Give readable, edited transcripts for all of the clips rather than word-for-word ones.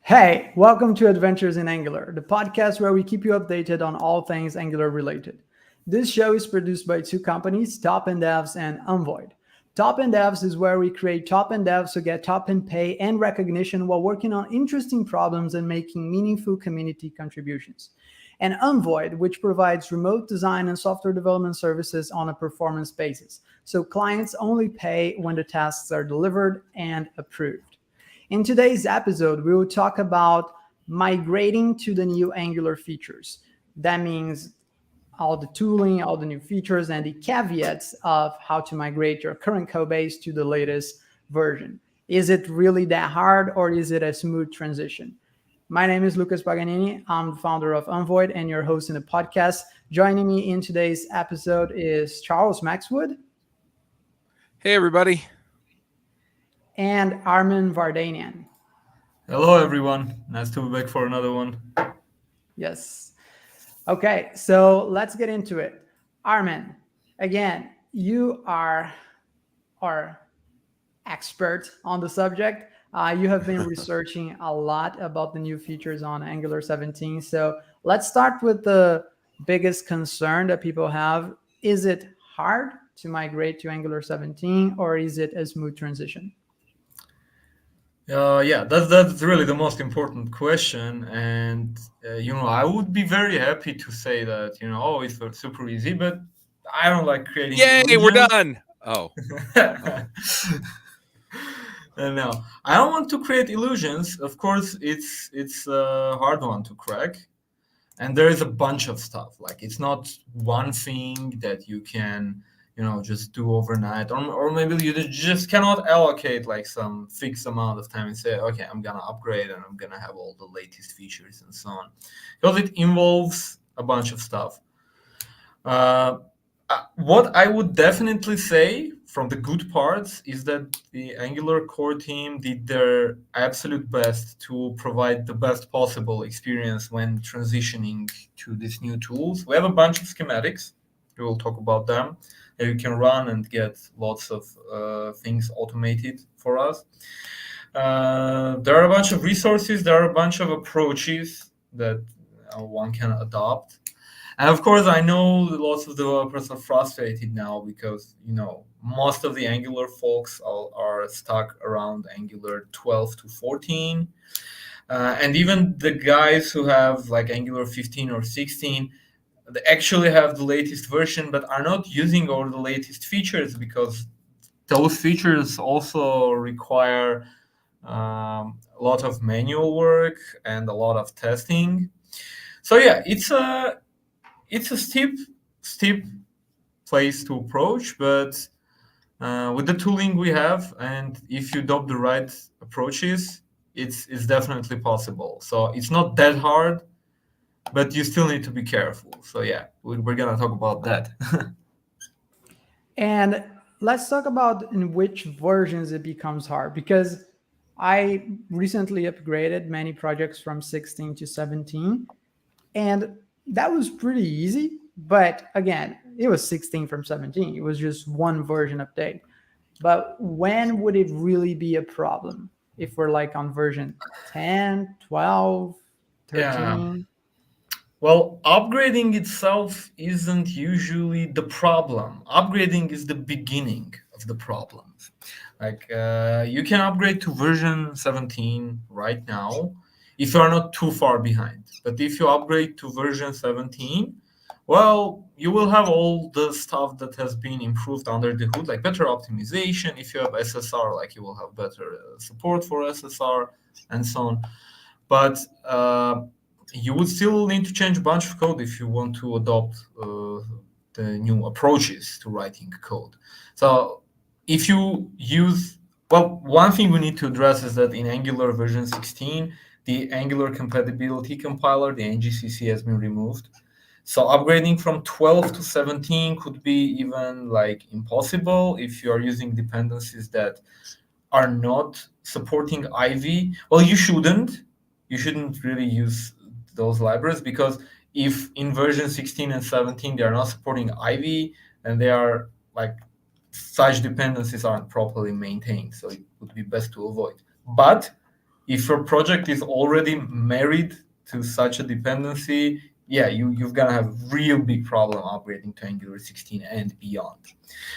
Hey, welcome to Adventures in Angular, the podcast where we keep you updated on all things Angular related. This show is produced by two companies, Top End Devs and Unvoid. Top End Devs is where we create top end devs who get top end pay and recognition while working on interesting problems and making meaningful community contributions. And Unvoid, which provides remote design and software development services on a performance basis. So clients only pay when the tasks are delivered and approved. In today's episode, we will talk about migrating to the new Angular features. That means all the tooling, all the new features, and the caveats of how to migrate your current code base to the latest version. Is it really that hard, or is it a smooth transition? My name is Lucas Paganini. I'm the founder of Unvoid and your host in the podcast. Joining me in today's episode is Charles Maxwood. Hey, everybody. And Armin Vardanian. Hello, everyone. Nice to be back for another one. Yes. Okay, so let's get into it. Armin, again, you are our expert on the subject. You have been researching a lot about the new features on Angular 17. So let's start with the biggest concern that people have. Is it hard to migrate to Angular 17, or is it a smooth transition? That's really the most important question, and I would be very happy to say that oh, it's super easy, but I don't like creating. Yay, illusions. we're done. Oh, No, I don't want to create illusions. Of course, it's a hard one to crack, and there is a bunch of stuff. Like it's not one thing that you can just do overnight, or maybe you just cannot allocate like some fixed amount of time and say, okay, I'm gonna upgrade and I'm gonna have all the latest features and so on, because it involves a bunch of stuff. What I would definitely say from the good parts is that the Angular core team did their absolute best to provide the best possible experience when transitioning to these new tools. We have a bunch of schematics. We will talk about them. You can run and get lots of things automated for us. There are a bunch of resources. There are a bunch of approaches that one can adopt. And of course, I know lots of developers are frustrated now because, most of the Angular folks are stuck around Angular 12 to 14. And even the guys who have like Angular 15 or 16, they actually have the latest version, but are not using all the latest features because those features also require a lot of manual work and a lot of testing. So yeah, it's a steep place to approach, but with the tooling we have, and if you adopt the right approaches, it's definitely possible. So it's not that hard, but you still need to be careful. So yeah, we're gonna talk about that. And let's talk about in which versions it becomes hard, because I recently upgraded many projects from 16 to 17, and that was pretty easy. But again, it was 16 from 17. It was just one version update. But when would it really be a problem? If we're like on version 10, 12, 13? Yeah. Well, upgrading itself isn't usually the problem. Upgrading is the beginning of the problems. Like you can upgrade to version 17 right now if you are not too far behind. But if you upgrade to version 17, well, you will have all the stuff that has been improved under the hood, like better optimization. If you have SSR, like you will have better support for SSR and so on. But you would still need to change a bunch of code if you want to adopt the new approaches to writing code. So if you use, well, one thing we need to address is that in Angular version 16, the Angular compatibility compiler, the NGCC, has been removed. So upgrading from 12 to 17 could be even like impossible if you are using dependencies that are not supporting Ivy. Well, you shouldn't really use those libraries, because if in version 16 and 17 they are not supporting Ivy, and they are like such dependencies aren't properly maintained, so it would be best to avoid. But if your project is already married to such a dependency, yeah, you're gonna have real big problem upgrading to Angular 16 and beyond.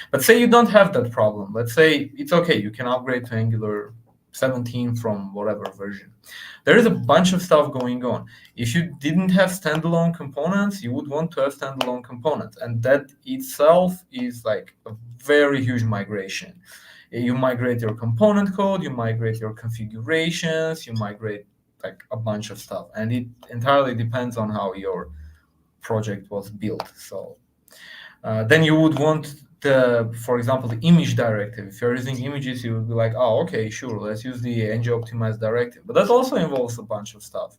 But say you don't have that problem. Let's say it's okay, you can upgrade to Angular 17 from whatever version. There is a bunch of stuff going on. If you didn't have standalone components, you would want to have standalone components, and that itself is like a very huge migration. You migrate your component code, you migrate your configurations, you migrate like a bunch of stuff, and it entirely depends on how your project was built. So then you would want for example, the image directive. If you're using images, you would be like, oh, okay, sure, let's use the ng optimized directive. But that also involves a bunch of stuff.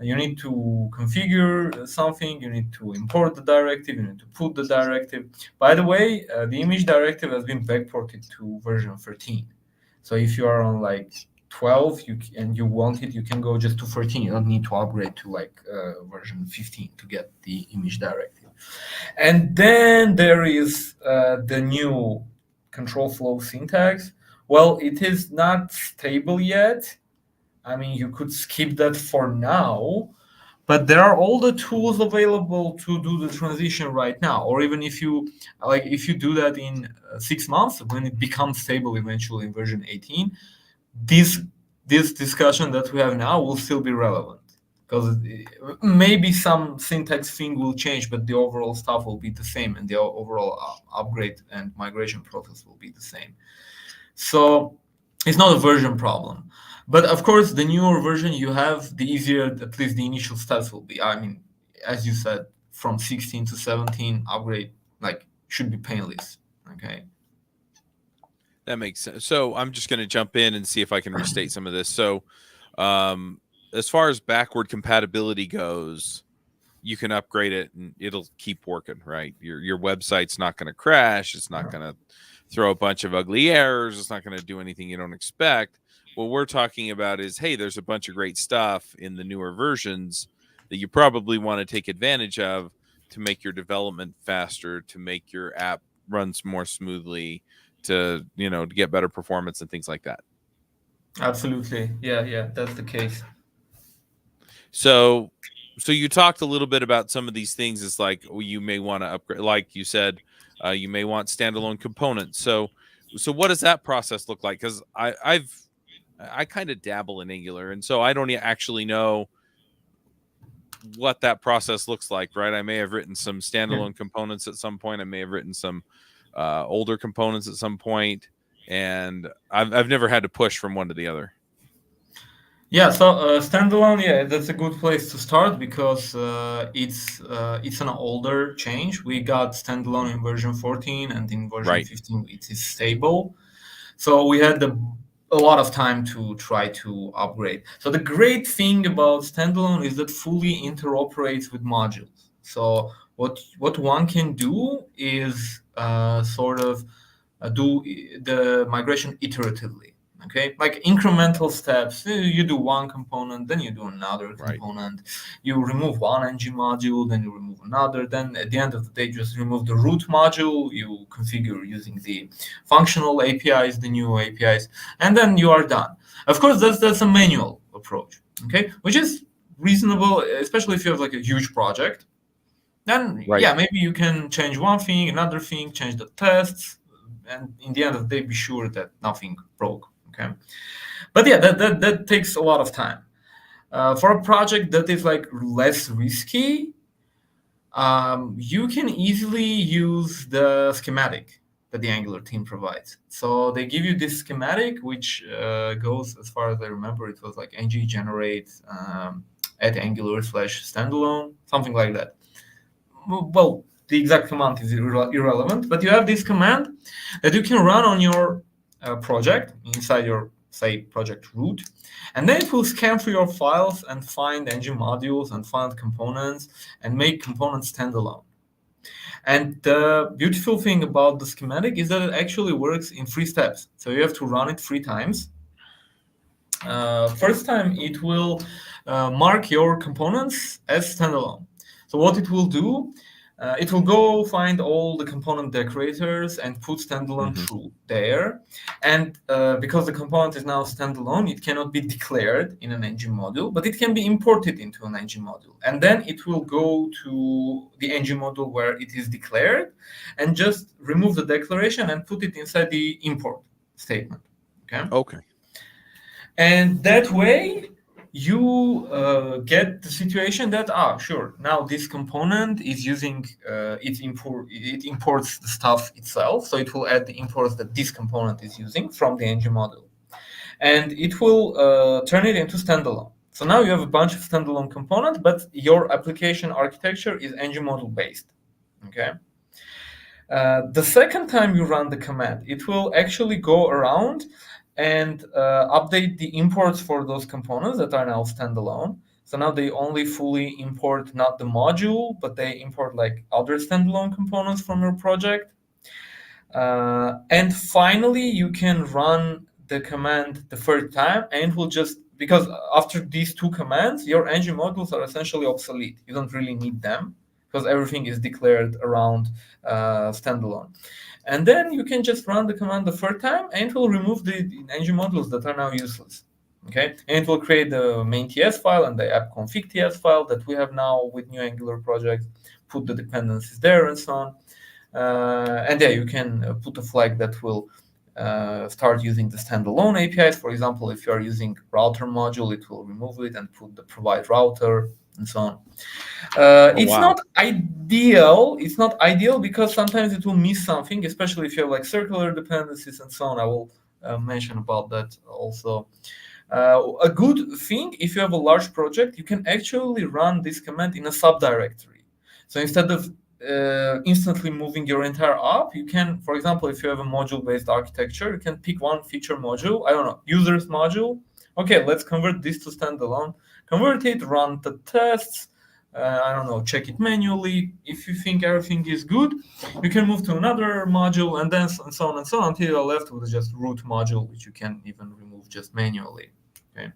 You need to configure something, you need to import the directive, you need to put the directive. By the way, the image directive has been backported to version 13. So if you are on like 12 and you want it, you can go just to 13. You don't need to upgrade to like version 15 to get the image directive. And then there is the new control flow syntax. Well, it is not stable yet. I mean, you could skip that for now, but there are all the tools available to do the transition right now. Or even if you do that in 6 months, when it becomes stable eventually in version 18, this discussion that we have now will still be relevant, because maybe some syntax thing will change, but the overall stuff will be the same, and the overall upgrade and migration process will be the same. So it's not a version problem. But of course, the newer version you have, the easier at least the initial steps will be. I mean, as you said, from 16 to 17, upgrade should be painless. Okay. That makes sense. So I'm just going to jump in and see if I can restate some of this. So as far as backward compatibility goes, you can upgrade it and it'll keep working, right? Your website's not going to crash. It's not going to throw a bunch of ugly errors. It's not going to do anything you don't expect. What we're talking about is, hey, there's a bunch of great stuff in the newer versions that you probably want to take advantage of to make your development faster, to make your app runs more smoothly, to get better performance and things like that. Absolutely. Yeah, that's the case. So you talked a little bit about some of these things. It's like, you may want to upgrade, like you said, you may want standalone components. So what does that process look like? Because I kind of dabble in Angular, and so I don't actually know what that process looks like, right? I may have written some standalone components at some point. I may have written some older components at some point, and I've never had to push from one to the other. Yeah, so standalone, yeah, that's a good place to start, because it's an older change. We got standalone in version 14, and in version 15 it is stable. So we had a lot of time to try to upgrade. So the great thing about standalone is that fully interoperates with modules. So what one can do is sort of do the migration iteratively. Okay, like incremental steps. You do one component, then you do another component. You remove one ng module, then you remove another. Then at the end of the day, just remove the root module. You configure using the functional APIs, the new APIs, and then you are done. Of course, that's a manual approach. Okay, which is reasonable, especially if you have like a huge project. Then yeah, maybe you can change one thing, another thing, change the tests, and in the end of the day, be sure that nothing broke. Okay, but yeah, that takes a lot of time. For a project that is like less risky, you can easily use the schematic that the Angular team provides. So they give you this schematic, which goes, as far as I remember, it was like ng generate at Angular/standalone, something like that. Well, the exact command is irrelevant, but you have this command that you can run on your project inside your, say, project root, and then it will scan through your files and find ng modules and find components and make components standalone. And the beautiful thing about the schematic is that it actually works in 3 steps. So you have to run it 3 times. First time, it will mark your components as standalone. So what it will do, It will go find all the component decorators and put standalone Hmm. true there. And because the component is now standalone, it cannot be declared in an ng module, but it can be imported into an ng module. And then it will go to the ng module where it is declared and just remove the declaration and put it inside the import statement. Okay. Okay. And that way you get the situation that sure, now this component is using it imports the stuff itself, so it will add the imports that this component is using from the ng module, and it will turn it into standalone. So now you have a bunch of standalone components, but your application architecture is ng module based. Okay. The second time you run the command, it will actually go around and update the imports for those components that are now standalone. So now they only fully import not the module, but they import like other standalone components from your project. And finally, you can run the command the third time, and it will just, because after these two commands, your engine modules are essentially obsolete. You don't really need them because everything is declared around standalone. And then you can just run the command the third time, and it will remove the engine modules that are now useless. Okay, and it will create the main TS file and the app config TS file that we have now with new Angular projects, put the dependencies there and so on. And yeah, you can put a flag that will start using the standalone APIs. For example, if you are using router module, it will remove it and put the provide router and so on. It's wow. not ideal. It's not ideal because sometimes it will miss something, especially if you have like circular dependencies and so on. I will mention about that also. A good thing, if you have a large project, you can actually run this command in a subdirectory. So instead of instantly moving your entire app, you can, for example, if you have a module-based architecture, you can pick one feature module, I don't know, users module. Okay, let's convert this to standalone. Convert it, run the tests, I don't know, check it manually. If you think everything is good, you can move to another module and then and so on and so on until you're left with just root module, which you can even remove just manually. Okay.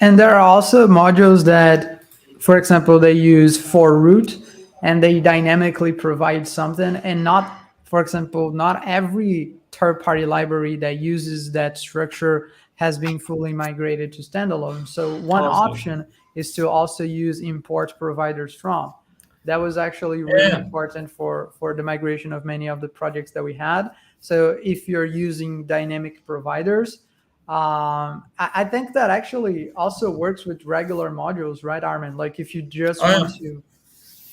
And there are also modules that, for example, they use for root and they dynamically provide something, and not, for example, not every third-party library that uses that structure has been fully migrated to standalone. So one Awesome. option is to also use import providers from. That was actually really Yeah. important for the migration of many of the projects that we had. So if you're using dynamic providers, I think that actually also works with regular modules, right, Armin? Like if you just Oh, want yeah. to,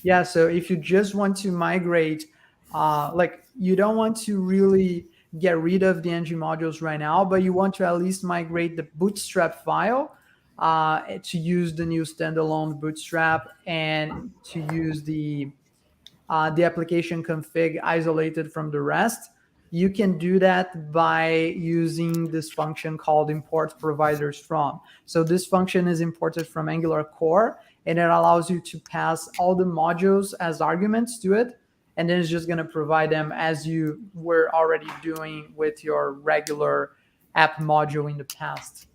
yeah, so if you just want to migrate, like you don't want to really get rid of the ng modules right now, but you want to at least migrate the bootstrap file to use the new standalone bootstrap and to use the application config isolated from the rest. You can do that by using this function called import providers from. So this function is imported from Angular core, and it allows you to pass all the modules as arguments to it. And then it's just going to provide them as you were already doing with your regular app module in the past.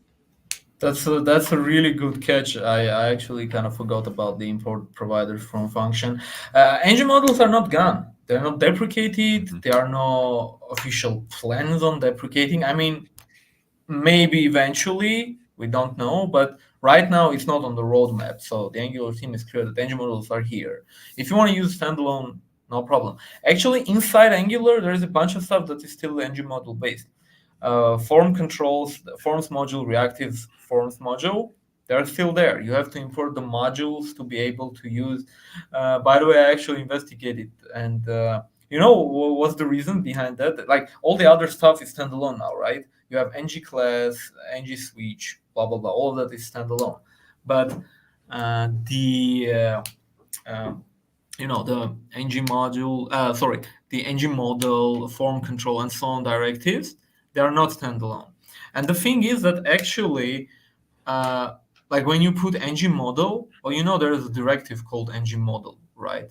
That's a really good catch. I actually kind of forgot about the import providers from function. Engine models are not gone. They're not deprecated. Hmm. There are no official plans on deprecating. I mean, maybe eventually, we don't know, but right now it's not on the roadmap. So the Angular team is clear that engine models are here. If you want to use standalone, no problem. Actually, inside Angular, there is a bunch of stuff that is still engine module based. Form controls, forms module, reactive forms module, they're still there. You have to import the modules to be able to use. By the way, I actually investigated, and you know what's the reason behind that? Like all the other stuff is standalone now, right? You have ng class, ng switch, blah blah blah. All of that is standalone, but the you know, the ng module, the ng model, form control, and so on directives, they are not standalone. And the thing is that actually, like when you put ng model, well, you know, there is a directive called ng model, right?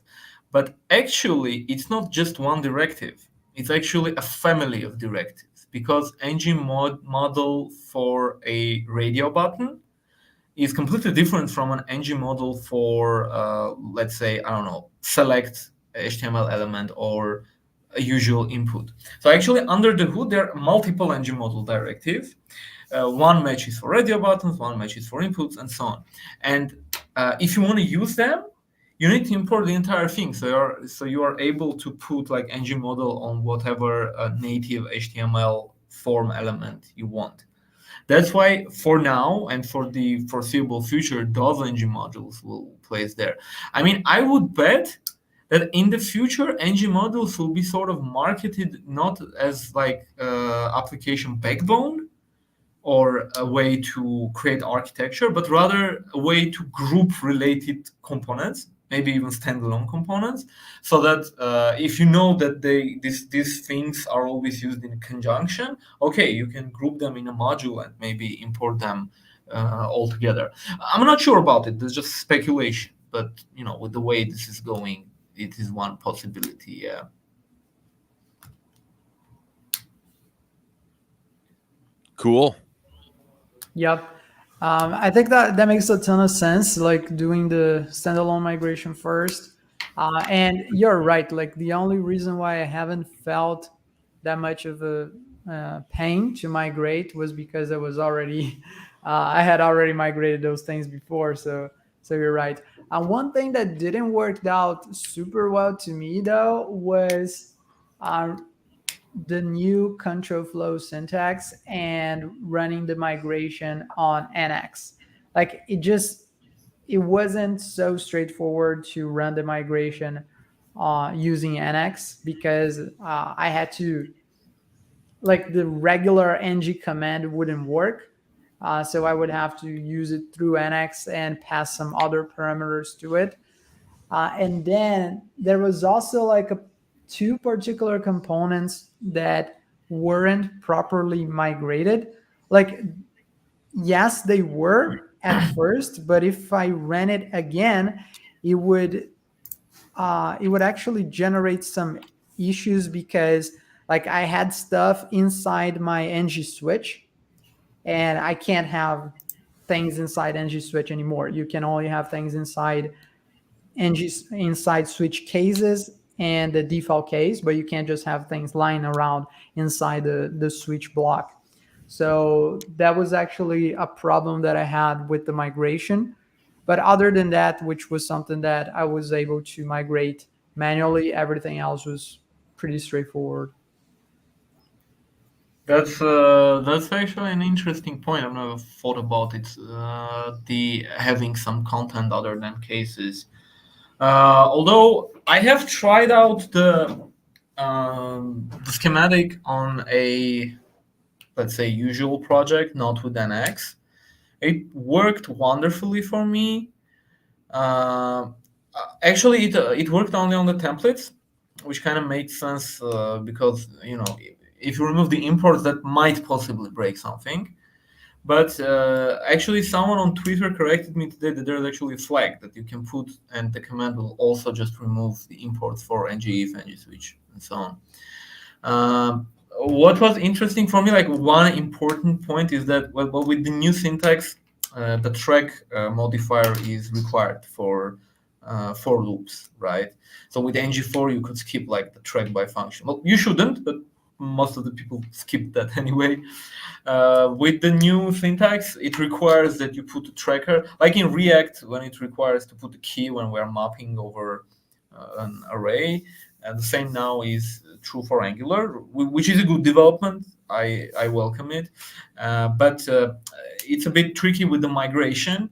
But actually, it's not just one directive. It's actually a family of directives, because ng model for a radio button is completely different from an ng model for, let's say, I don't know, select HTML element or a usual input. So actually, under the hood, there are multiple ng model directives. One matches for radio buttons, one matches for inputs, and so on. And if you want to use them, you need to import the entire thing. So you are able to put like ng model on whatever native HTML form element you want. That's why for now and for the foreseeable future, those ng modules will place there. I mean, I would bet that in the future, ng modules will be sort of marketed not as like application backbone or a way to create architecture, but rather a way to group related components, maybe even standalone components, so that if you know that these things are always used in conjunction, okay, you can group them in a module and maybe import them all together. I'm not sure about it. There's just speculation, but with the way this is going, it is one possibility. Yeah. Cool. Yep. I think that makes a ton of sense, like doing the standalone migration first. And you're right. Like the only reason why I haven't felt that much of a pain to migrate was because I was already, I had already migrated those things before. So you're right. One thing that didn't work out super well to me though was the new control flow syntax and running the migration on NX. Like it wasn't so straightforward to run the migration using NX because I had to, like the regular ng command wouldn't work. So I would have to use it through NX and pass some other parameters to it. And then there was also like two particular components that weren't properly migrated. Like, yes, they were at first, but if I ran it again, it would actually generate some issues because like I had stuff inside my ng switch, and I can't have things inside ng switch anymore. You can only have things inside switch cases and the default case, but you can't just have things lying around inside the switch block. So that was actually a problem that I had with the migration. But other than that, which was something that I was able to migrate manually, everything else was pretty straightforward. That's actually an interesting point. I've never thought about it. The having some content other than cases. Although I have tried out the schematic on a, let's say, usual project, not with NX. It worked wonderfully for me. Actually, it worked only on the templates, which kind of makes sense because if you remove the imports, that might possibly break something. But actually, someone on Twitter corrected me today that there's actually a flag that you can put, and the command will also just remove the imports for ngIf, ngSwitch, and so on. What was interesting for me, like one important point, is that with the new syntax, the track modifier is required for loops, right? So with ng4, you could skip like the track by function. Well, you shouldn't, but most of the people skip that anyway. With the new syntax, it requires that you put a tracker, like in React, when it requires to put a key when we're mapping over an array. And the same now is true for Angular, which is a good development. I welcome it. But it's a bit tricky with the migration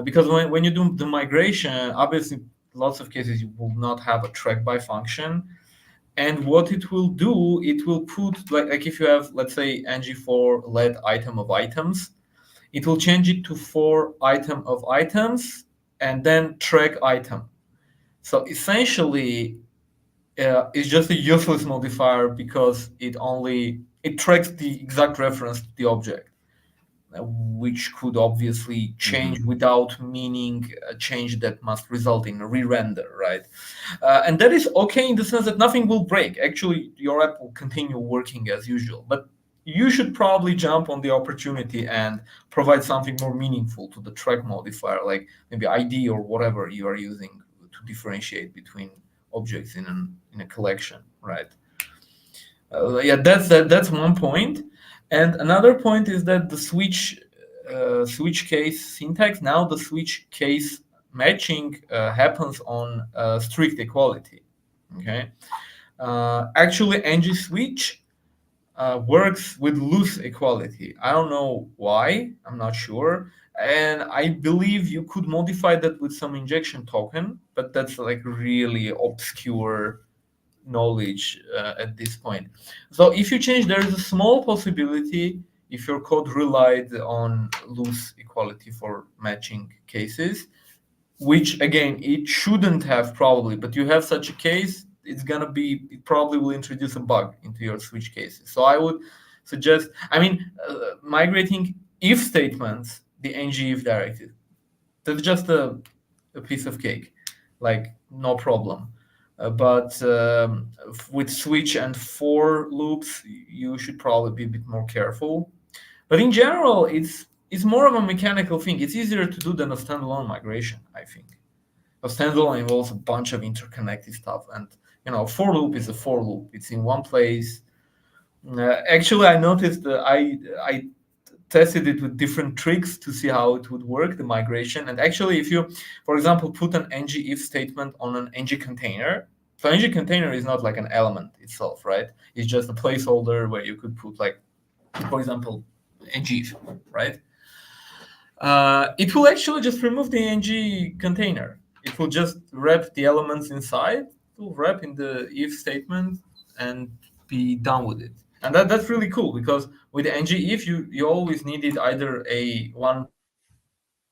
because when you do the migration, obviously, lots of cases you will not have a track by function. And what it will do, it will put, like if you have, let's say, ng4 let item of items, it will change it to for item of items and then track item. So essentially, it's just a useless modifier because it tracks the exact reference to the object, which could obviously change without meaning a change that must result in a re-render, right? And that is okay in the sense that nothing will break. Actually, your app will continue working as usual. But you should probably jump on the opportunity and provide something more meaningful to the track modifier, like maybe ID or whatever you are using to differentiate between objects in a collection, right? Yeah, that's one point. And another point is that the switch case syntax, now the switch case matching happens on strict equality. Okay, actually, ng switch works with loose equality. I don't know why. I'm not sure. And I believe you could modify that with some injection token, but that's like really obscure knowledge at this point. So if you change, there is a small possibility if your code relied on loose equality for matching cases, which again it shouldn't have probably, but you have such a case, it probably will introduce a bug into your switch cases. So I would suggest, migrating if statements, the ng if directive, that's just a piece of cake, like no problem. But with switch and for loops, you should probably be a bit more careful. But in general, it's more of a mechanical thing. It's easier to do than a standalone migration, I think. A standalone involves a bunch of interconnected stuff, and for loop is a for loop. It's in one place. Actually, I noticed that I tested it with different tricks to see how it would work, the migration. And actually, if you, for example, put an ng if statement on an ng container, so ng container is not like an element itself, right? It's just a placeholder where you could put, like, for example, ng if, right? It will actually just remove the ng container. It will just wrap the elements inside, it will wrap in the if statement and be done with it. And that's really cool, because with ng if, you always needed either a one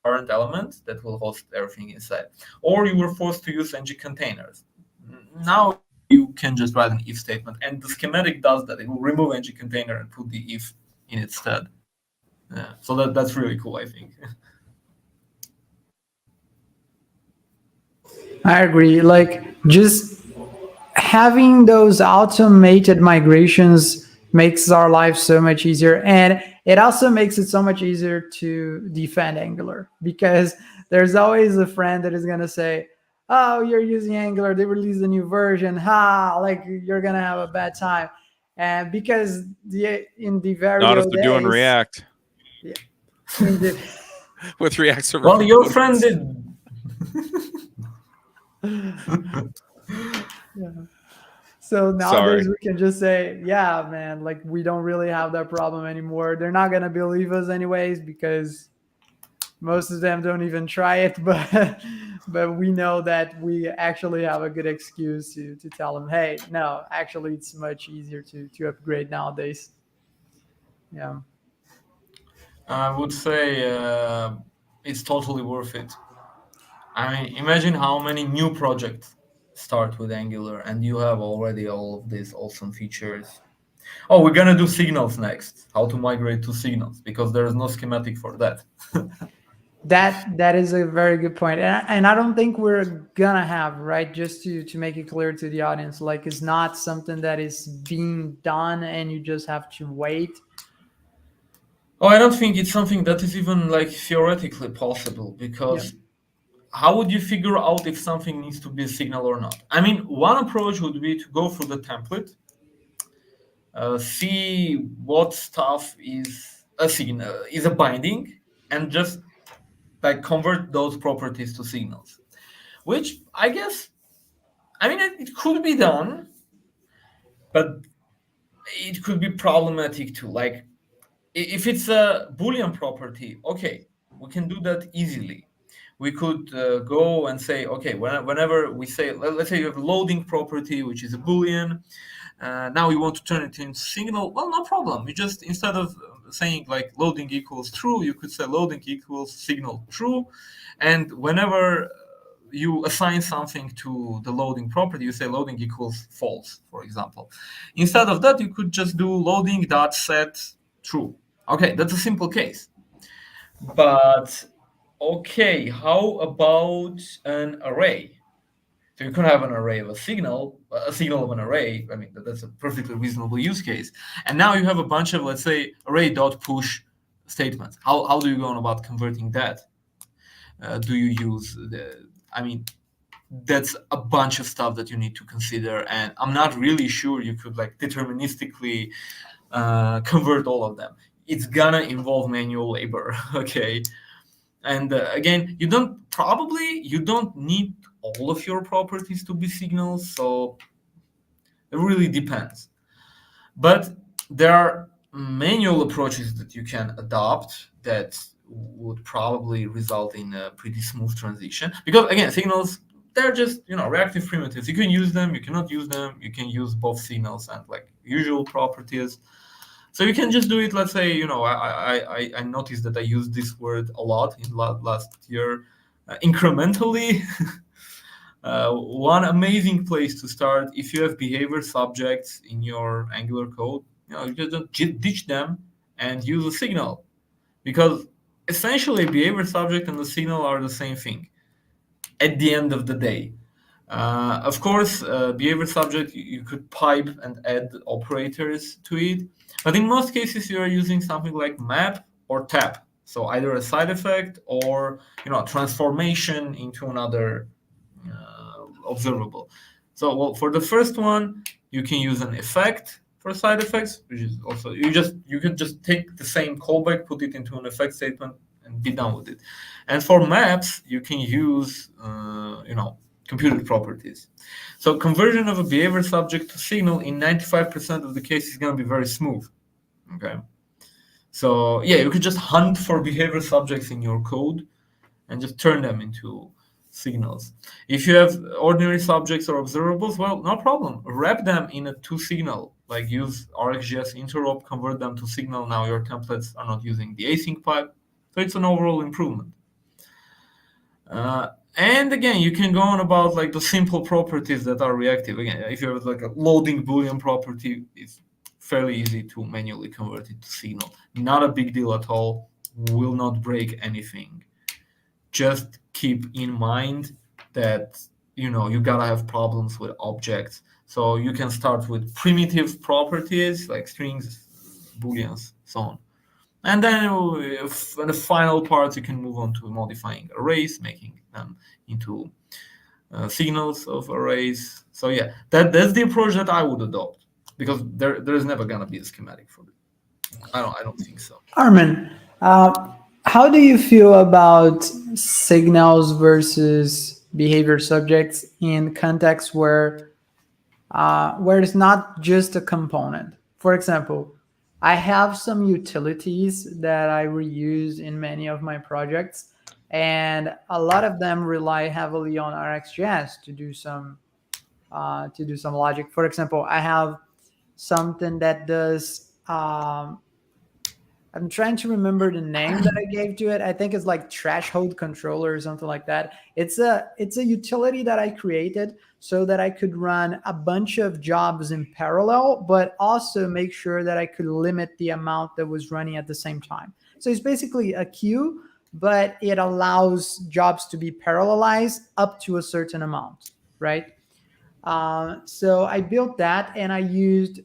parent element that will host everything inside, or you were forced to use ng containers. Now you can just write an if statement, and the schematic does that. It will remove ng container and put the if in its stead. So that's really cool, I think. I agree. Like, just having those automated migrations makes our life so much easier, and it also makes it so much easier to defend Angular, because there's always a friend that is going to say, oh, you're using Angular, they released a new version, like you're going to have a bad time. And because in the very Not if old they're doing days, React. Yeah, indeed. With React server. Well, your friend did. Yeah. So nowadays Sorry. we can just say, yeah, man, like we don't really have that problem anymore. They're not gonna believe us anyways, because most of them don't even try it, but we know that we actually have a good excuse to tell them, hey, no, actually it's much easier to upgrade nowadays. Yeah. I would say it's totally worth it. I mean, imagine how many new projects start with Angular, and you have already all of these awesome features. Oh, we're gonna do signals next. How to migrate to signals, because there is no schematic for that. That is a very good point, and I don't think we're gonna have, right, just to make it clear to the audience, like it's not something that is being done and you just have to wait. Oh, I don't think it's something that is even like theoretically possible, because how would you figure out if something needs to be a signal or not? I mean, one approach would be to go through the template, see what stuff is a signal, is a binding, and just like convert those properties to signals, which I guess, I mean, it could be done, but it could be problematic too. Like, if it's a Boolean property, okay, we can do that easily. We could go and say, okay, whenever we say, let's say you have a loading property, which is a Boolean, now we want to turn it into signal. Well, no problem. You just, instead of saying like loading equals true, you could say loading equals signal true. And whenever you assign something to the loading property, you say loading equals false, for example. Instead of that, you could just do loading dot set true. Okay, that's a simple case. But okay, how about an array? So you could have an array of a signal of an array. I mean, that's a perfectly reasonable use case. And now you have a bunch of, let's say, array.push statements. How do you go on about converting that? Do you use the, I mean, that's a bunch of stuff that you need to consider. And I'm not really sure you could like deterministically convert all of them. It's gonna involve manual labor, okay? And again, you don't need all of your properties to be signals, so it really depends. But there are manual approaches that you can adopt that would probably result in a pretty smooth transition. Because again, signals, they're just reactive primitives. You can use them, you cannot use them. You can use both signals and like usual properties. So you can just do it. Let's say I noticed that I used this word a lot in last year, incrementally. One amazing place to start, if you have behavior subjects in your Angular code, you just don't ditch them and use a signal, because essentially behavior subject and the signal are the same thing at the end of the day. Of course, behavior subject, you could pipe and add operators to it, but in most cases you are using something like map or tap. So either a side effect or transformation into another observable. So well, for the first one, you can use an effect for side effects, which is also you can just take the same callback, put it into an effect statement, and be done with it. And for maps, you can use computed properties. So conversion of a behavior subject to signal in 95% of the cases is going to be very smooth. Okay. So yeah, you could just hunt for behavior subjects in your code and just turn them into signals. If you have ordinary subjects or observables, well, no problem. Wrap them in a to signal, like use RxJS interop, convert them to signal. Now your templates are not using the async pipe. So it's an overall improvement. And again, you can go on about like the simple properties that are reactive. Again, if you have like a loading Boolean property, it's fairly easy to manually convert it to signal. Not a big deal at all. Will not break anything. Just keep in mind that you gotta have problems with objects. So you can start with primitive properties like strings, booleans, so on. And then in the final part, you can move on to modifying arrays, making them into signals of arrays. So yeah, that's the approach that I would adopt, because there is never gonna be a schematic for it. I don't think so. Armin, how do you feel about signals versus behavior subjects in contexts where it's not just a component? For example, I have some utilities that I reuse in many of my projects, and a lot of them rely heavily on RxJS to do some logic. For example, I have something that does. I'm trying to remember the name that I gave to it. I think it's like threshold controller or something like that. It's a utility that I created so that I could run a bunch of jobs in parallel, but also make sure that I could limit the amount that was running at the same time. So it's basically a queue, but it allows jobs to be parallelized up to a certain amount, right? So I built that, and I used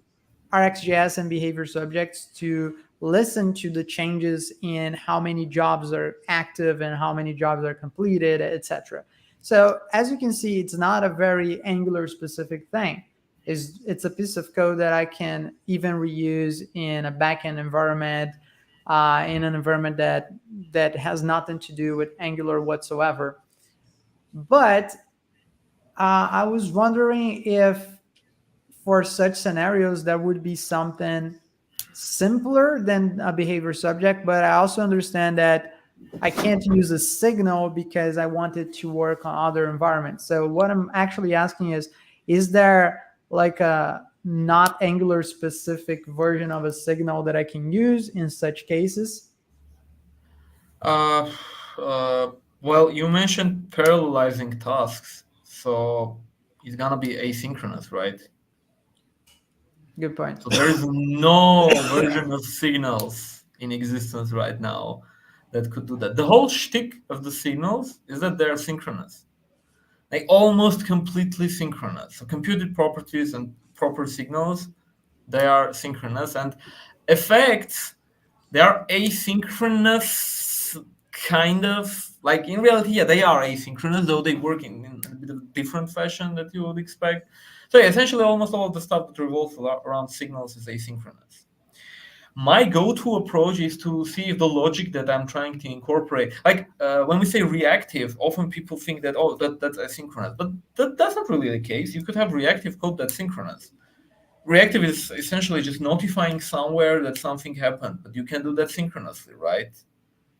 RxJS and behavior subjects to listen to the changes in how many jobs are active and how many jobs are completed, etc. So as you can see, it's not a very Angular specific thing. It's a piece of code that I can even reuse in a backend environment, in an environment that has nothing to do with Angular whatsoever. But I was wondering if for such scenarios there would be something simpler than a behavior subject, but I also understand that I can't use a signal because I want it to work on other environments. So what I'm actually asking is there like a not Angular specific version of a signal that I can use in such cases? Uh, uh, well, you mentioned parallelizing tasks, so it's gonna be asynchronous, right? Good point. So there is no version of signals in existence right now that could do that. The whole shtick of the signals is that they're synchronous. like almost completely synchronous. So computed properties and proper signals, they are synchronous, and effects, they are asynchronous, kind of. Like in reality, yeah, they are asynchronous, though they work in a bit of a different fashion that you would expect. So yeah, essentially, almost all of the stuff that revolves around signals is asynchronous. My go-to approach is to see if the logic that I'm trying to incorporate, like when we say reactive, often people think that, oh, that's asynchronous, but that's not really the case. You could have reactive code that's synchronous. Reactive is essentially just notifying somewhere that something happened, but you can do that synchronously, right?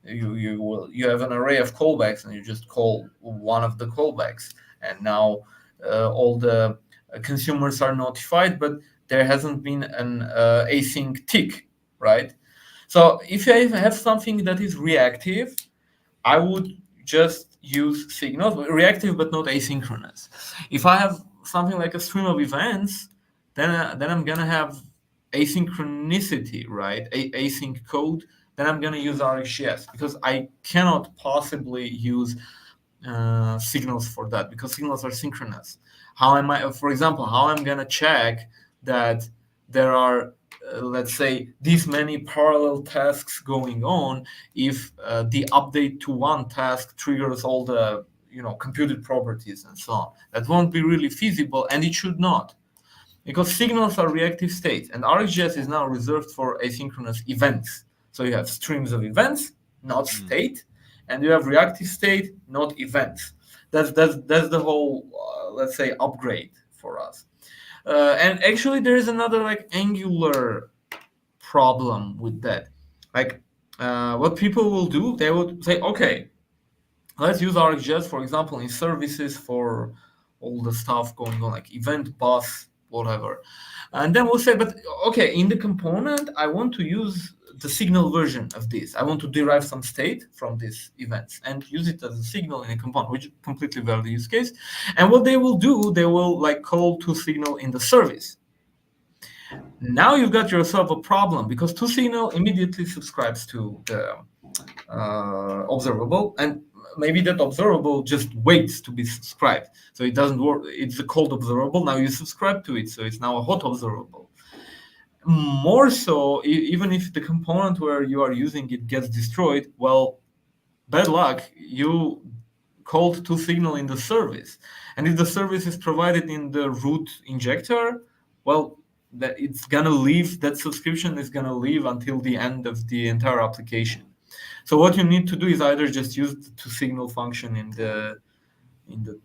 You have an array of callbacks, and you just call one of the callbacks, and now all the consumers are notified, but there hasn't been an async tick, right? So if I have something that is reactive, I would just use signals, reactive but not asynchronous. If I have something like a stream of events, then I'm gonna have asynchronicity, right? Async code. Then I'm gonna use RxJS, because I cannot possibly use signals for that, because signals are synchronous. How am I, for example, how I'm gonna check that there are, let's say, these many parallel tasks going on if the update to one task triggers all the computed properties and so on? That won't be really feasible, and it should not, because signals are reactive states, and RxJS is now reserved for asynchronous events. So you have streams of events, not state, and you have reactive state, not events. That's the whole, let's say, upgrade for us. And actually, there is another like Angular problem with that. Like, what people will do, they would say, okay, let's use RxJS, for example, in services for all the stuff going on, like event bus, whatever. And then we'll say, but okay, in the component, I want to use the signal version of this. I want to derive some state from these events and use it as a signal in a component, which is completely valid use case. And what they will do, they will like call toSignal in the service. Now you've got yourself a problem, because toSignal immediately subscribes to the observable, and maybe that observable just waits to be subscribed. So it doesn't work. It's a cold observable. Now you subscribe to it, so it's now a hot observable. More so, even if the component where you are using it gets destroyed, well, bad luck. You called toSignal in the service, and if the service is provided in the root injector, well, that it's gonna leave. That subscription is gonna leave until the end of the entire application. So what you need to do is either just use the toSignal function in the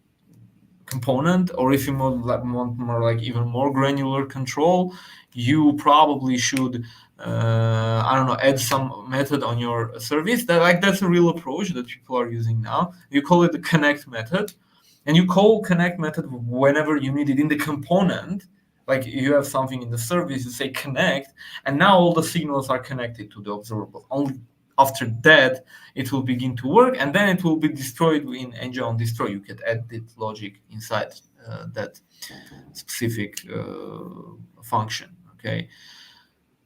component, or if you want more like even more granular control, you probably should I don't know, add some method on your service. That's a real approach that people are using now. You call it the connect method, and you call connect method whenever you need it in the component. Like you have something in the service, you say connect, and now all the signals are connected to the observable. Only after that it will begin to work, and then it will be destroyed in ng on destroy. You can add the logic inside that specific function. Okay,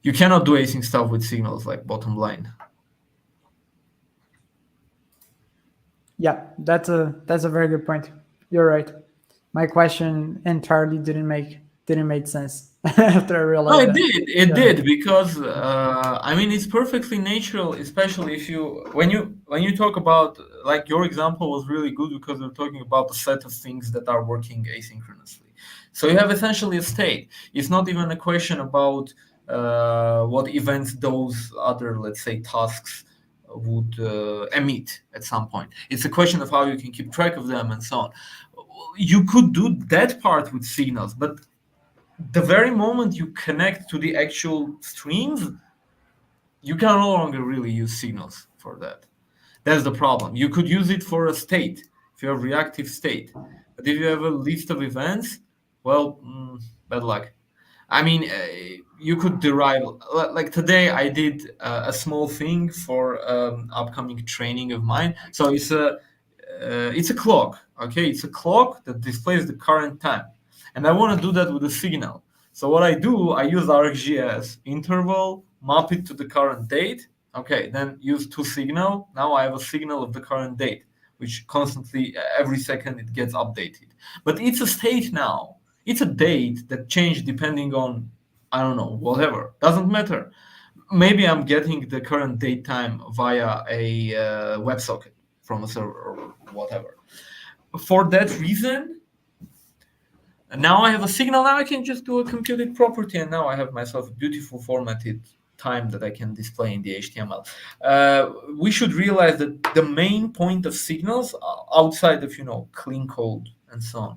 you cannot do async stuff with signals, like bottom line. Yeah, that's a very good point. You're right. My question entirely didn't make sense after I No, realized it that. did. It did, because I mean, it's perfectly natural, especially if when you talk about, like, your example was really good, because we're talking about a set of things that are working asynchronously. So you have essentially a state. It's not even a question about what events those other, let's say, tasks would emit at some point. It's a question of how you can keep track of them and so on. You could do that part with signals, but the very moment you connect to the actual streams, you can no longer really use signals for that. That's the problem. You could use it for a state, if you have reactive state. But if you have a list of events, well, bad luck. I mean, you could derive, like today I did a small thing for upcoming training of mine. So it's a clock. Okay, it's a clock that displays the current time, and I want to do that with a signal. So what I do, I use RxJS interval, map it to the current date. Okay, then use toSignal. Now I have a signal of the current date. which constantly every second it gets updated. But it's a state now. It's a date that changed depending on, I don't know, whatever. Doesn't matter. Maybe I'm getting the current date time via a WebSocket from a server or whatever. For that reason, now I have a signal. Now I can just do a computed property, and now I have myself a beautiful formatted time that I can display in the HTML. We should realize that the main point of signals, outside of clean code and so on,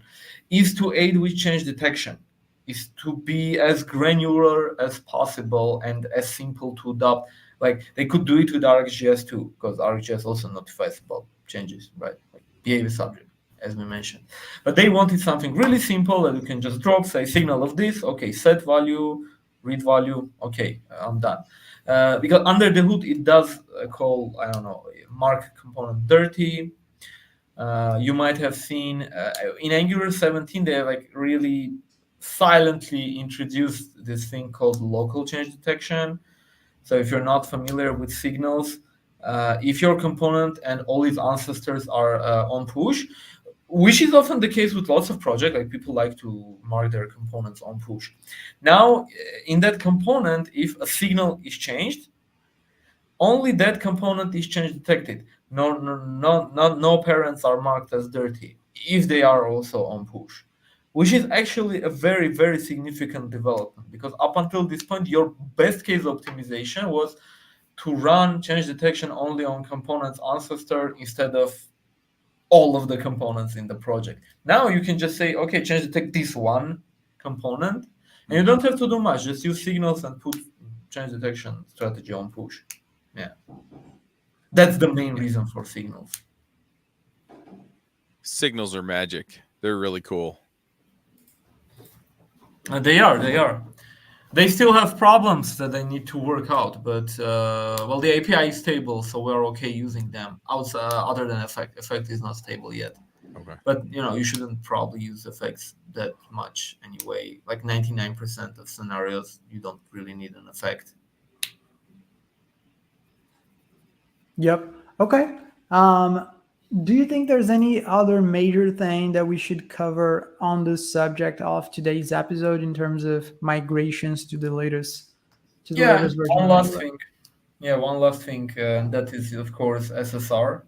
is to aid with change detection, is to be as granular as possible and as simple to adopt. Like they could do it with RxJS too, because RxJS also notifies about changes, right? Like behavior subject, as we mentioned. But they wanted something really simple that you can just drop, say signal of this, okay, set value, read value, okay, I'm done. Because under the hood, it does call, I don't know, mark component dirty. You might have seen in Angular 17, they have like really silently introduced this thing called local change detection. So if you're not familiar with signals, if your component and all its ancestors are on push, which is often the case with lots of projects, like people like to mark their components on push. Now, in that component, if a signal is changed, only that component is change detected. No parents are marked as dirty if they are also on push, which is actually a very, very significant development, because up until this point, your best case optimization was to run change detection only on components ancestor instead of all of the components in the project. Now you can just say, okay, change detect this one component, and you don't have to do much. Just use signals and put change detection strategy on push. Yeah. That's the main reason for signals. Signals are magic. They're really cool. They are. They still have problems that they need to work out, but the API is stable, so we're okay using them. Other than effect is not stable yet. Okay. But you shouldn't probably use effects that much anyway. Like 99% of scenarios, you don't really need an effect. Yep. Okay. Do you think there's any other major thing that we should cover on the subject of today's episode in terms of migrations to the latest version? One last thing. Yeah, one last thing. That is, of course, SSR.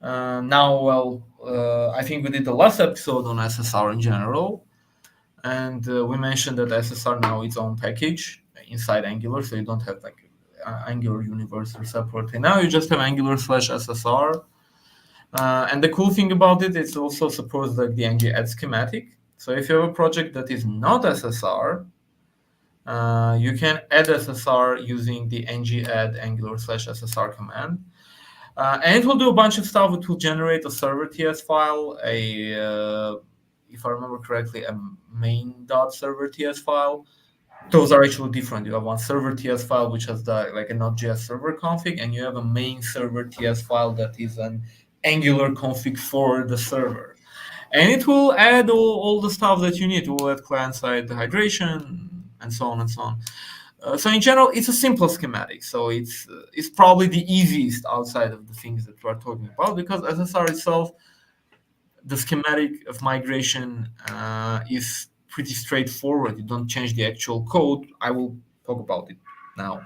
I think we did the last episode on SSR in general, and we mentioned that SSR now its own package inside Angular, so you don't have like Angular universal separately. Now you just have Angular/SSR. And the cool thing about it, it's also supports like the ng-add schematic. So if you have a project that is not SSR, you can add SSR using the ng-add Angular/SSR command. And it will do a bunch of stuff. It will generate a server TS file, if I remember correctly, a main.server TS file. Those are actually different. You have one server TS file, which has like a Node.js server config, and you have a main server TS file that is an Angular config for the server. And it will add all the stuff that you need. It will add client-side hydration and so on and so on. So in general, it's a simple schematic. So it's probably the easiest outside of the things that we're talking about, because SSR itself, the schematic of migration is pretty straightforward. You don't change the actual code. I will talk about it now.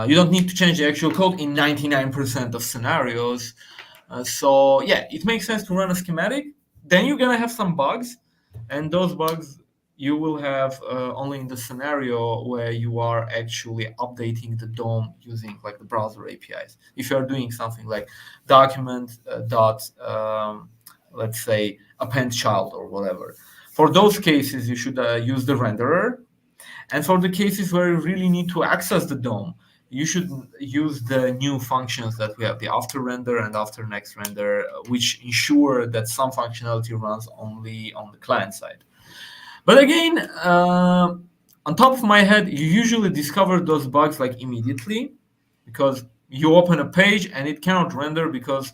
You don't need to change the actual code in 99% of scenarios. So yeah, it makes sense to run a schematic. Then you're gonna have some bugs, and those bugs you will have only in the scenario where you are actually updating the DOM using like the browser APIs. If you are doing something like document let's say append child or whatever, for those cases you should use the renderer. And for the cases where you really need to access the DOM, you should use the new functions that we have, the after render and after next render, which ensure that some functionality runs only on the client side. But again, on top of my head, you usually discover those bugs like immediately, because you open a page and it cannot render, because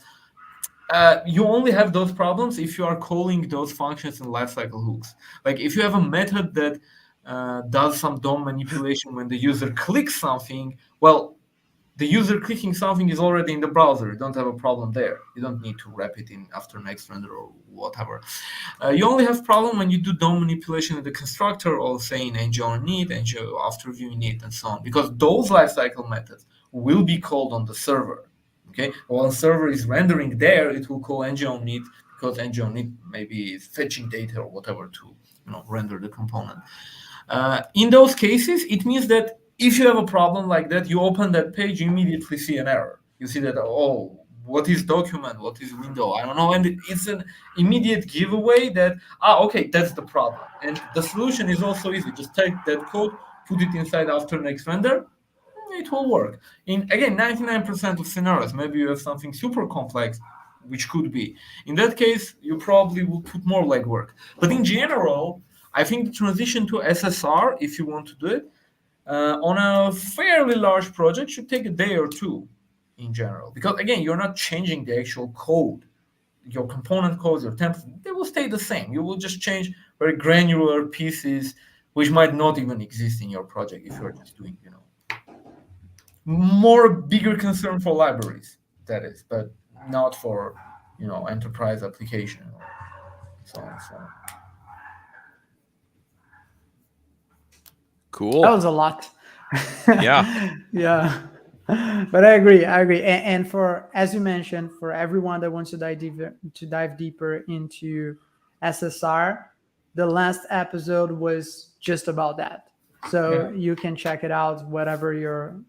you only have those problems if you are calling those functions in lifecycle hooks. Like if you have a method that does some DOM manipulation when the user clicks something, well, the user clicking something is already in the browser. You don't have a problem there. You don't need to wrap it in after next render or whatever. You only have problem when you do DOM manipulation in the constructor, or say in ng on init, ng after view init, and so on, because those lifecycle methods will be called on the server. Okay, while the server is rendering there, it will call ng on init, because ng on init maybe is fetching data or whatever to render the component. In those cases, it means that if you have a problem like that, you open that page, you immediately see an error. You see that, oh, what is document? What is window? I don't know. And it's an immediate giveaway that, okay, that's the problem. And the solution is also easy. Just take that code, put it inside after next render, it will work. In, again, 99% of scenarios, maybe you have something super complex, which could be. In that case, you probably will put more legwork. But in general, I think the transition to SSR, if you want to do it, on a fairly large project should take a day or two in general. Because again, you're not changing the actual code. Your component codes, your templates, they will stay the same. You will just change very granular pieces which might not even exist in your project if you're just doing, more bigger concern for libraries, that is, but not for, enterprise application or so on and so on. Cool. That was a lot. Yeah. Yeah. But I agree. And for, as you mentioned, for everyone that wants to dive deeper into SSR, the last episode was just about that. So you can check it out whatever you're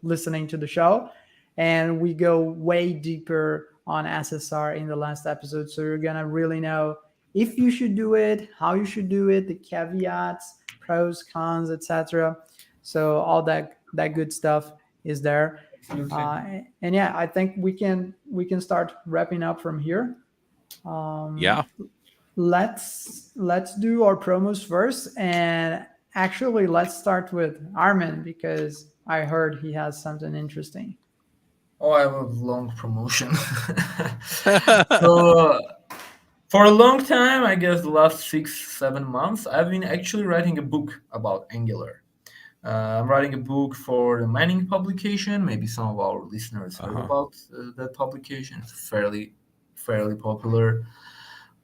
listening to the show, and we go way deeper on SSR in the last episode. So you're gonna really know if you should do it, how you should do it, the caveats, pros, cons, etc. So all that good stuff is there. And yeah, I think we can start wrapping up from here. Yeah. Let's do our promos first, and actually let's start with Armin, because I heard he has something interesting. Oh, I have a long promotion. So for a long time, I guess the last 6-7 months, I've been actually writing a book about Angular. I'm writing a book for the mining publication. Maybe some of our listeners heard about that publication. It's fairly popular.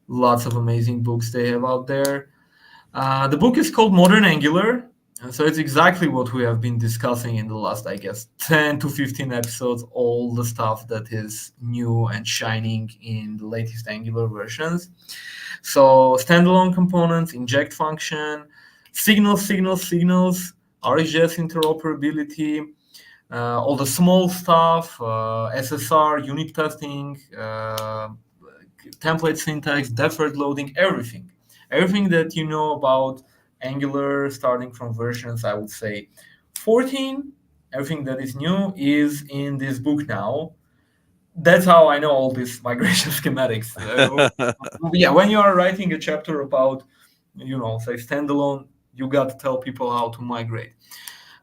Lots of amazing books they have out there. The book is called Modern Angular. And so it's exactly what we have been discussing in the last, I guess, 10 to 15 episodes, all the stuff that is new and shining in the latest Angular versions. So standalone components, inject function, signals, RxJS interoperability, all the small stuff, SSR, unit testing, template syntax, deferred loading, everything that you know about Angular, starting from versions, I would say 14. Everything that is new is in this book now. That's how I know all these migration schematics. Yeah, when you are writing a chapter about, say standalone, you got to tell people how to migrate.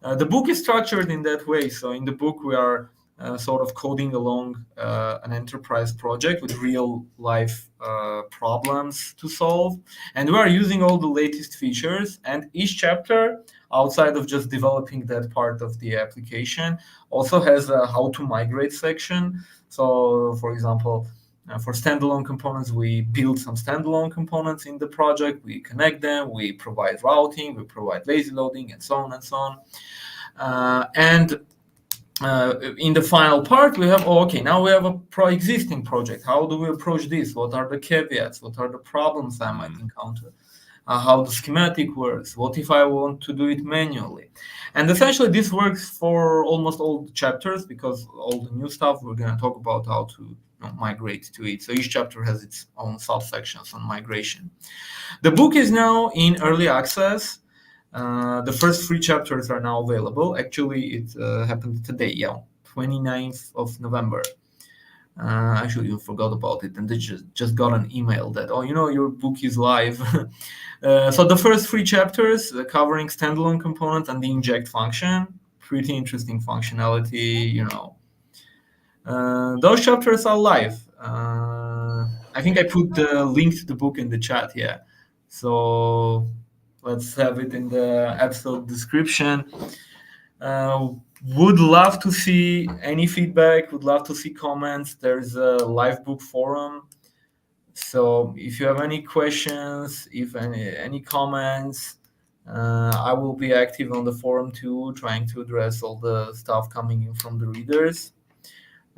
The book is structured in that way. So in the book, we are sort of coding along an enterprise project with real life problems to solve. And we are using all the latest features. And each chapter, outside of just developing that part of the application, also has a how to migrate section. So, for example, for standalone components, we build some standalone components in the project. We connect them. We provide routing. We provide lazy loading, and so on and so on. In the final part, we have, now we have a existing project. How do we approach this? What are the caveats? What are the problems I might encounter? How the schematic works? What if I want to do it manually? And essentially, this works for almost all the chapters, because all the new stuff we're going to talk about how to migrate to it. So each chapter has its own subsections on migration. The book is now in early access. The first 3 chapters are now available. Actually, it happened today, 29th of November. Actually, you forgot about it, and they just got an email that, your book is live. So the first 3 chapters covering standalone components and the inject function, pretty interesting functionality, Those chapters are live. I think I put the link to the book in the chat, So let's have it in the episode description. Would love to see any feedback, would love to see comments. There's a live book forum. So if you have any questions, if any comments, I will be active on the forum too, trying to address all the stuff coming in from the readers.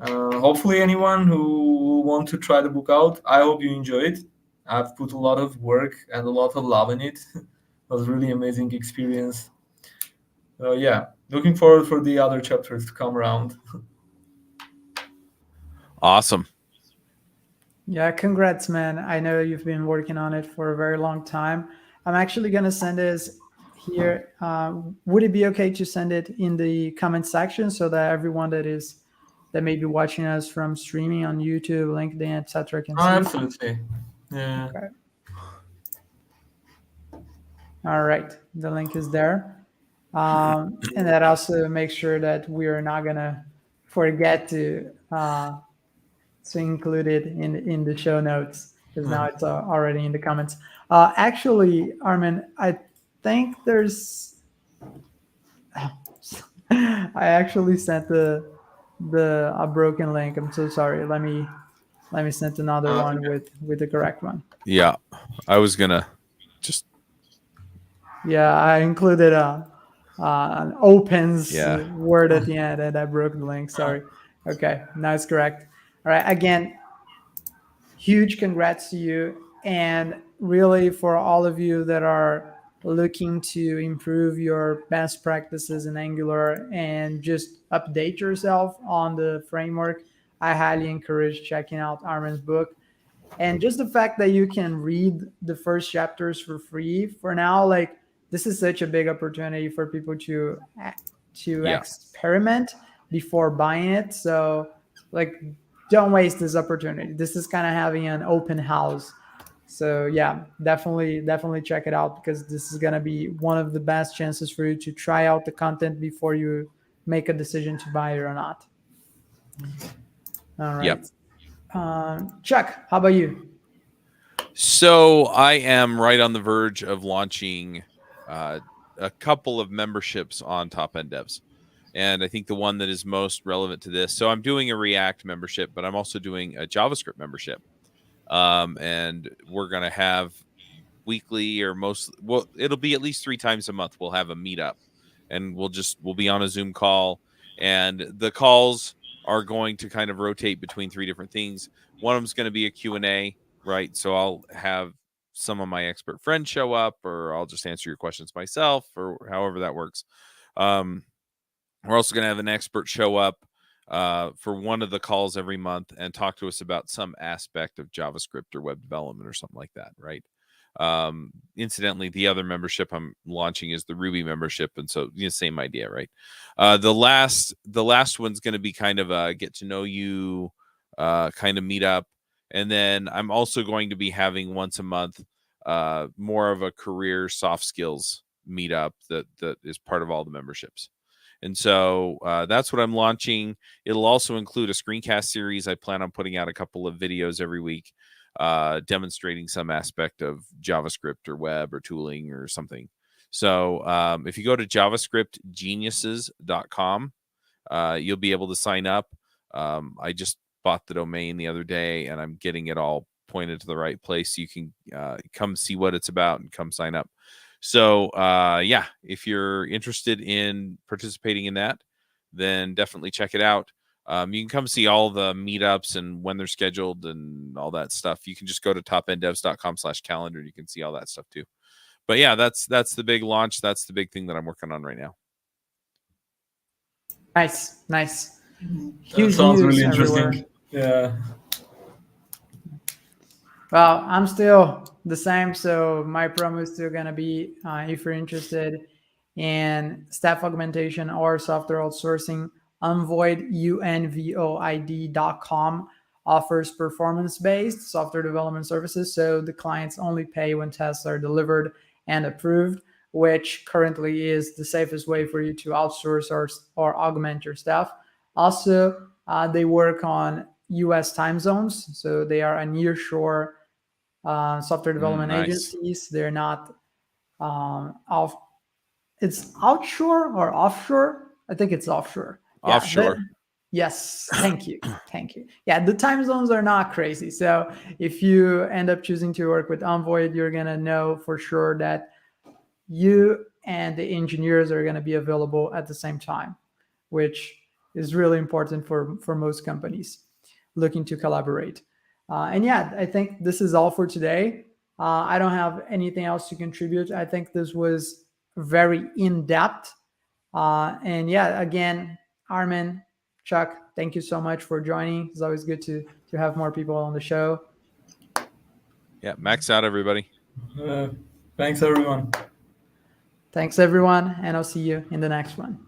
Hopefully, anyone who want to try the book out, I hope you enjoy it. I've put a lot of work and a lot of love in it. It was really amazing experience. Yeah, looking forward for the other chapters to come around. Awesome. Yeah, congrats, man. I know you've been working on it for a very long time. I'm actually going to send this here. Would it be okay to send it in the comment section so that everyone that may be watching us from streaming on YouTube, LinkedIn, etc., can Oh, see? absolutely. Yeah. Okay. All right. The link is there. And that also makes sure that we are not going to forget to include it in the show notes because now it's already in the comments. Actually, Armin, I think there's. I actually sent the a broken link. I'm so sorry. Let me send another one Okay. with the correct one. Yeah, I was gonna just Yeah, I included an opens yeah. word at the end, and I broke the link. Sorry. Okay, now it's correct. All right. Again, huge congrats to you, and really for all of you that are looking to improve your best practices in Angular and just update yourself on the framework, I highly encourage checking out Armin's book. And just the fact that you can read the first chapters for free for now, like, this is such a big opportunity for people to Yeah. experiment before buying it. So, like, don't waste this opportunity. This is kind of having an open house. So yeah, definitely check it out because this is gonna be one of the best chances for you to try out the content before you make a decision to buy it or not. All Yep. right. Chuck, how about you? So I am right on the verge of launching a couple of memberships on Top End Devs. And I think the one that is most relevant to this. So I'm doing a React membership, but I'm also doing a JavaScript membership. And we're going to have weekly or it'll be at least 3 times a month. We'll have a meetup and we'll be on a Zoom call, and the calls are going to kind of rotate between 3 different things. One of them's going to be a Q&A, right? So I'll have some of my expert friends show up, or I'll just answer your questions myself, or however that works. We're also going to have an expert show up for one of the calls every month and talk to us about some aspect of JavaScript or web development or something like that, right? Incidentally, the other membership I'm launching is the Ruby membership, and so same idea, right? The last one's going to be kind of a get to know you kind of meetup, and then I'm also going to be having once a month more of a career soft skills meetup that is part of all the memberships. And so that's what I'm launching. It'll also include a screencast series. I plan on putting out a couple of videos every week demonstrating some aspect of JavaScript or web or tooling or something. So if you go to javascriptgeniuses.com, you'll be able to sign up. I just bought the domain the other day, and I'm getting it all pointed to the right place. So you can come see what it's about and come sign up. So yeah, if you're interested in participating in that, then definitely check it out. You can come see all the meetups and when they're scheduled and all that stuff. You can just go to topenddevs.com/calendar. You can see all that stuff too. But yeah, that's the big launch. That's the big thing that I'm working on right now. Nice. That Huge sounds news really everywhere. interesting. Yeah. Well, I'm still the same, so my promo is still gonna be if you're interested in staff augmentation or software outsourcing, unvoid.com offers performance-based software development services. So the clients only pay when tests are delivered and approved, which currently is the safest way for you to outsource or augment your staff. Also, they work on US time zones, so they are a nearshore software development Nice. agencies. They're not off. It's outshore or offshore. I think it's offshore. Yeah, Offshore. yes, thank you. Thank you. Yeah, the time zones are not crazy. So if you end up choosing to work with Envoy, you're going to know for sure that you and the engineers are going to be available at the same time, which is really important for most companies looking to collaborate. And yeah, I think this is all for today. I don't have anything else to contribute. I think this was very in depth. And yeah, again, Armin, Chuck, thank you so much for joining. It's always good to have more people on the show. Yeah, max out, everybody. Thanks, everyone. Thanks, everyone, and I'll see you in the next one.